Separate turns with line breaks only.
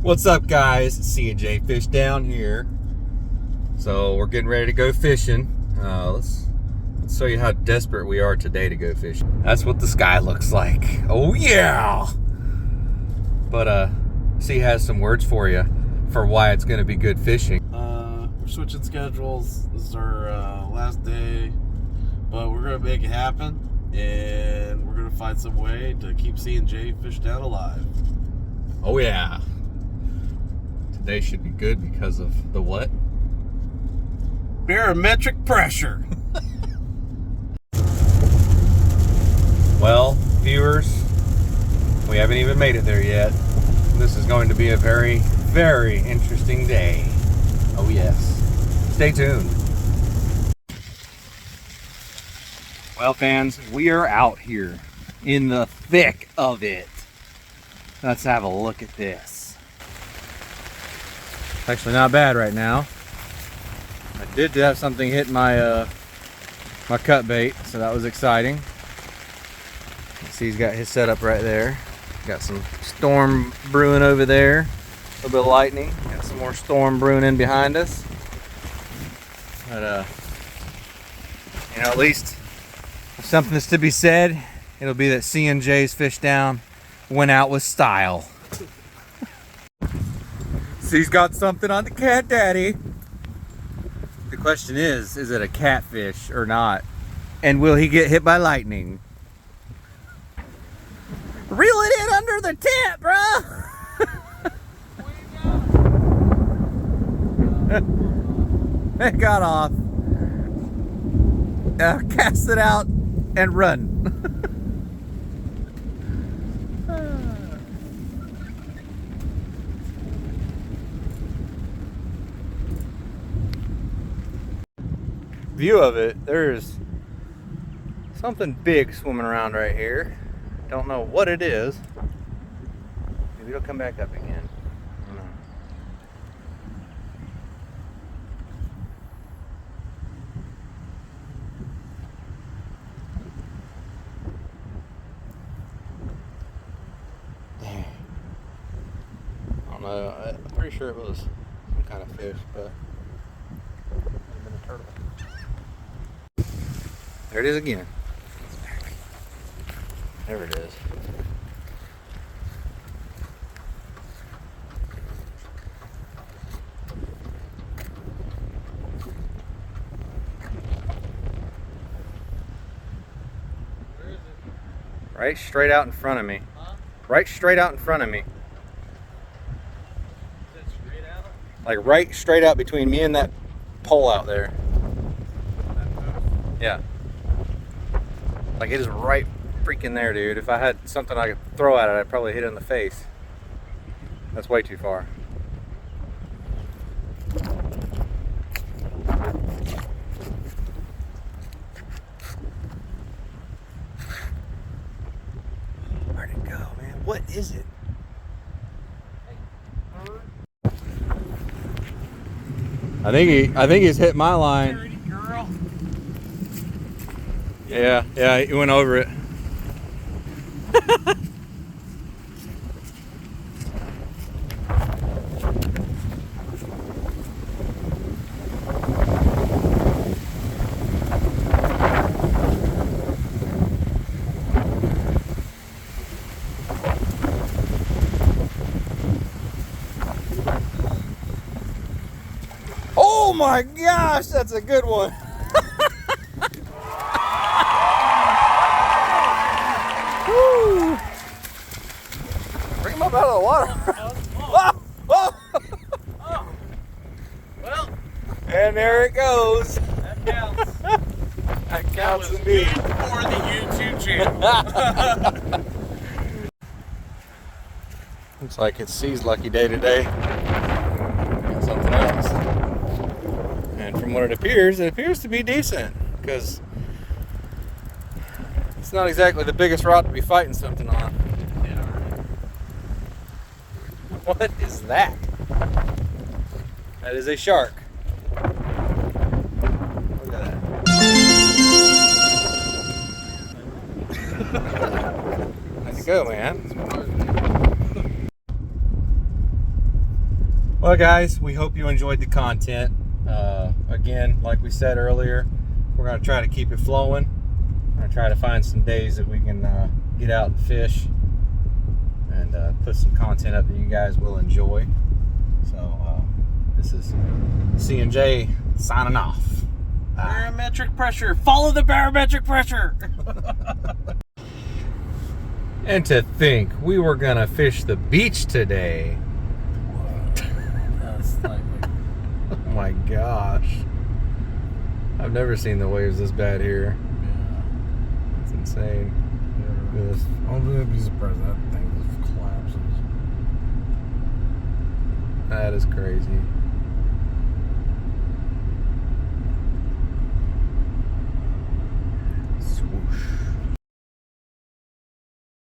What's up, guys? C&J Fish Down here. So we're getting ready to go fishing. Let's show you how desperate we are today to go fishing. That's what the sky looks like. Oh yeah! But C has some words for you for why it's going to be good fishing.
We're switching schedules. This is our last day, but we're going to make it happen, and we're going to find some way to keep C&J Fish Down alive.
Oh yeah! Today should be good because of the what?
Barometric pressure.
Well, viewers, we haven't even made it there yet. This is going to be a very, very interesting day. Oh yes. Stay tuned. Well, fans, we are out here in the thick of it. Let's have a look at this. Actually not bad right now. I did have something hit my my cut bait, so that was exciting. See, he's got his setup right there. Got some storm brewing over there. A little bit of lightning. Got some more storm brewing in behind us. But you know, at least if something's to be said, it'll be that C&J's Fish Down went out with style. He's got something on the cat daddy. The question is it a catfish or not? And will he get hit by lightning? Reel it in under the tent, bro. It got off. Cast it out and run. View of it, there's something big swimming around right here. Don't know what it is. Maybe it'll come back up again. I don't know. Dang. I don't know. I'm pretty sure it was some kind of fish, but it could have been a turtle. There it is again. There it is.
Where is it?
Right straight out in front of me.
Huh?
Right straight out in front of me.
Is that straight out?
Like right straight out between me and that pole out there.
That post?
Yeah. Like it is right freaking there, dude. If I had something I could throw at it, I'd probably hit it in the face. That's way too far. Where'd it go, man? What is it? I think he's hit my line.
Dirty girl.
Yeah, he went over it. Oh my gosh, that's a good one. Woo. Bring him up out of the water. Whoa, whoa.
Oh. Well,
And there it goes.
that counts.
That counts
was
indeed.
good for the YouTube channel.
Looks like it's C's lucky day today. Got something else. And from what it appears to be decent. Because it's not exactly the biggest rod to be fighting something on.
Yeah, right.
What is that? That is a shark. Look at that. How'd it go, man? Well, guys, we hope you enjoyed the content. Again, like we said earlier, we're going to try to keep it flowing. We're going to try to find some days that we can get out and fish and put some content up that you guys will enjoy. So this is C&J signing off.
Barometric pressure. Follow the barometric pressure.
And to think we were going to fish the beach today.
That's like,
Oh my gosh. I've never seen the waves this bad here.
yeah.
It's insane. This.
I wouldn't be surprised that thing just collapses.
That is crazy.